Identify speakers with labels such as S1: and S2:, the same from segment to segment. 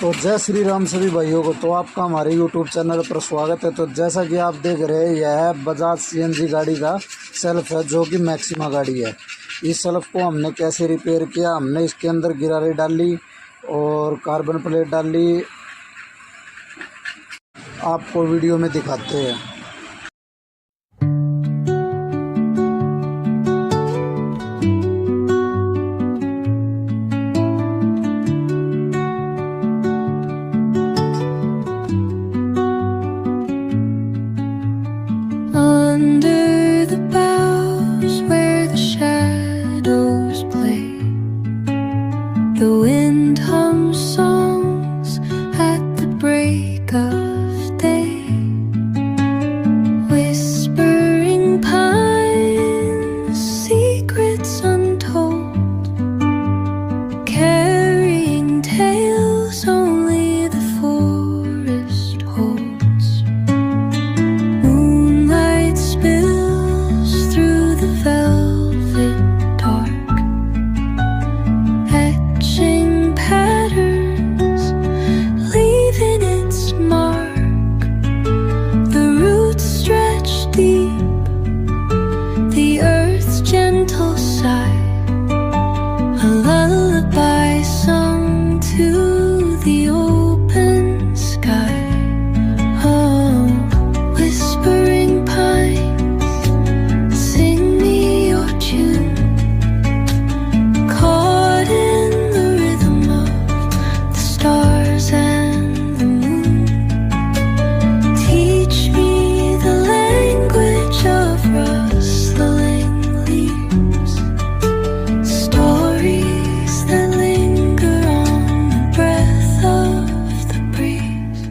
S1: तो जय श्री राम सभी भाइयों को। तो आपका हमारे यूट्यूब चैनल पर स्वागत है। तो जैसा कि आप देख रहे हैं, यह बजाज सीएनजी गाड़ी का सेल्फ है जो कि मैक्सिमा गाड़ी है। इस सेल्फ को हमने कैसे रिपेयर किया, हमने इसके अंदर गिरारी डाली और कार्बन प्लेट डाली, आपको वीडियो में दिखाते हैं।
S2: Under the boughs where the shadows play, the wind hums songs at the break of day. Whispering pines, secrets untold, carrying tales only the forest holds. Moonlight spills through the velvet dark, etching patterns, leaving its mark. The roots stretch deep, the earth's gentle sigh, a lullaby sung to the open sky. Oh, whispering pines, sing me your tune, caught in the rhythm of the stars and the moon. Teach me the language of rustling leaves, stories that linger on the breath of the breeze.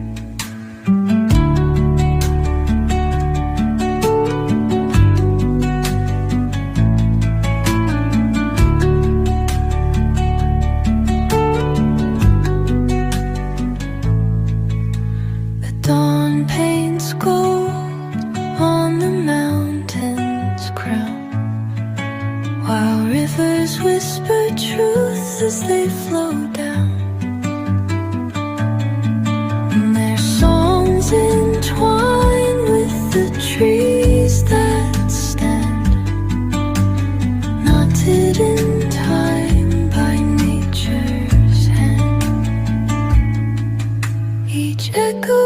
S2: The dawn paints gold on the mountain's crown, while rivers whisper truth as they flow down. And their songs entwine with the trees that stand, knotted in time by nature's hand. Each echo